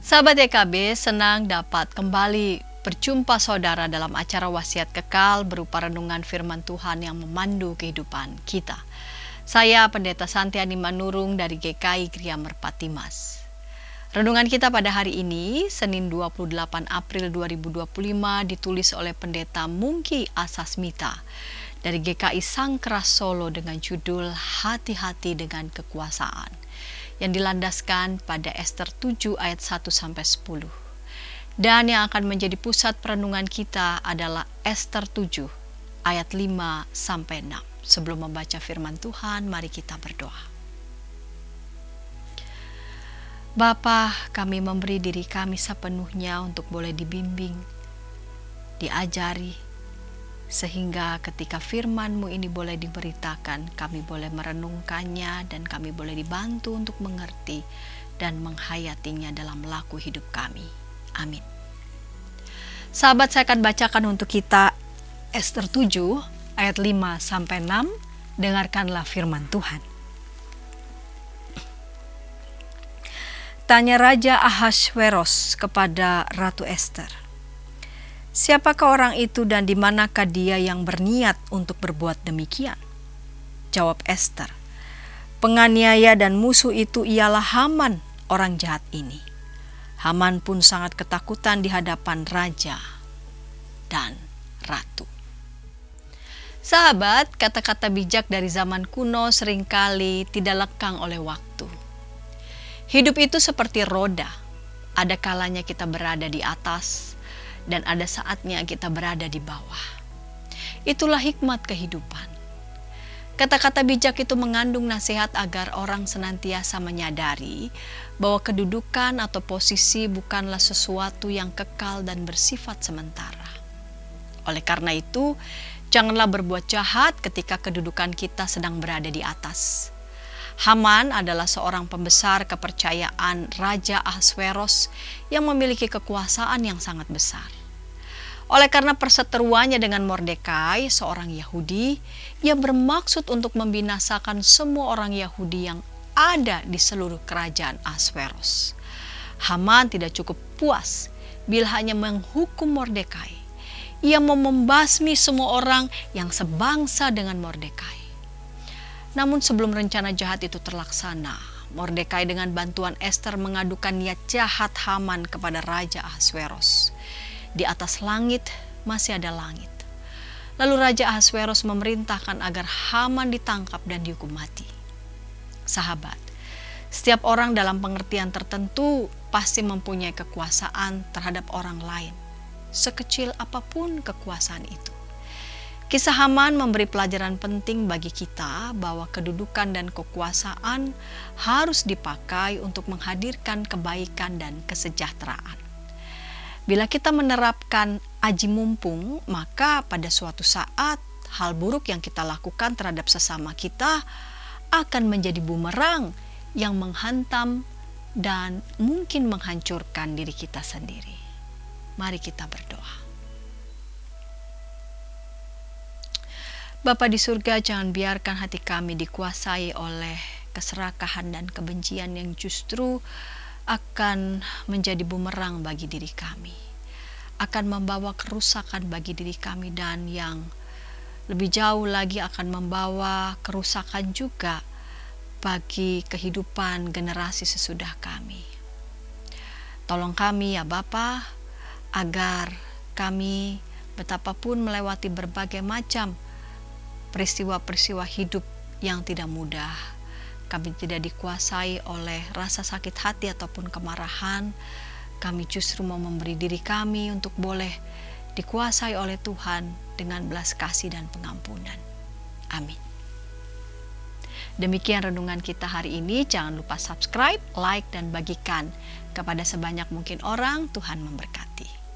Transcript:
Sahabat EKB, senang dapat kembali berjumpa saudara dalam acara wasiat kekal berupa renungan firman Tuhan yang memandu kehidupan kita. Saya Pendeta Santiani Manurung dari GKI Gria Merpati Mas. Renungan kita pada hari ini, Senin 28 April 2025, ditulis oleh Pendeta Mungki Asasmita dari GKI Sangkeras Solo dengan judul Hati-hati dengan Kekuasaan, yang dilandaskan pada Ester 7 ayat 1-10. Dan yang akan menjadi pusat perenungan kita adalah Ester 7 ayat 5-6. Sebelum membaca firman Tuhan, mari kita berdoa. Bapa, kami memberi diri kami sepenuhnya untuk boleh dibimbing, diajari, sehingga ketika firman-Mu ini boleh diberitakan, kami boleh merenungkannya dan kami boleh dibantu untuk mengerti dan menghayatinya dalam laku hidup kami. Amin. Sahabat, saya akan bacakan untuk kita Ester 7 ayat 5-6. Dengarkanlah firman Tuhan. Tanya Raja Ahasveros kepada Ratu Ester, "Siapakah orang itu dan di manakah dia yang berniat untuk berbuat demikian?" Jawab Ester, "Penganiaya dan musuh itu ialah Haman, orang jahat ini." Haman pun sangat ketakutan di hadapan raja dan ratu. Sahabat, kata-kata bijak dari zaman kuno seringkali tidak lekang oleh waktu. Hidup itu seperti roda. Ada kalanya kita berada di atas dan ada saatnya kita berada di bawah. Itulah hikmat kehidupan. Kata-kata bijak itu mengandung nasihat agar orang senantiasa menyadari bahwa kedudukan atau posisi bukanlah sesuatu yang kekal dan bersifat sementara. Oleh karena itu, janganlah berbuat jahat ketika kedudukan kita sedang berada di atas. Haman adalah seorang pembesar kepercayaan Raja Ahasveros yang memiliki kekuasaan yang sangat besar. Oleh karena perseteruannya dengan Mordekai, seorang Yahudi, ia bermaksud untuk membinasakan semua orang Yahudi yang ada di seluruh kerajaan Ahasveros. Haman tidak cukup puas bila hanya menghukum Mordekai. Ia mau membasmi semua orang yang sebangsa dengan Mordekai. Namun sebelum rencana jahat itu terlaksana, Mordekai dengan bantuan Ester mengadukan niat jahat Haman kepada Raja Ahasveros. Di atas langit masih ada langit. Lalu Raja Ahasveros memerintahkan agar Haman ditangkap dan dihukum mati. Sahabat, setiap orang dalam pengertian tertentu pasti mempunyai kekuasaan terhadap orang lain, sekecil apapun kekuasaan itu. Kisah Haman memberi pelajaran penting bagi kita bahwa kedudukan dan kekuasaan harus dipakai untuk menghadirkan kebaikan dan kesejahteraan. Bila kita menerapkan aji mumpung, maka pada suatu saat hal buruk yang kita lakukan terhadap sesama kita akan menjadi bumerang yang menghantam dan mungkin menghancurkan diri kita sendiri. Mari kita berdoa. Bapa di surga, jangan biarkan hati kami dikuasai oleh keserakahan dan kebencian yang justru akan menjadi bumerang bagi diri kami, akan membawa kerusakan bagi diri kami, dan yang lebih jauh lagi akan membawa kerusakan juga bagi kehidupan generasi sesudah kami. Tolong kami ya Bapa, agar kami betapapun melewati berbagai macam peristiwa-peristiwa hidup yang tidak mudah, kami tidak dikuasai oleh rasa sakit hati ataupun kemarahan. Kami justru mau memberi diri kami untuk boleh dikuasai oleh Tuhan dengan belas kasih dan pengampunan. Amin. Demikian renungan kita hari ini. Jangan lupa subscribe, like, dan bagikan kepada sebanyak mungkin orang. Tuhan memberkati.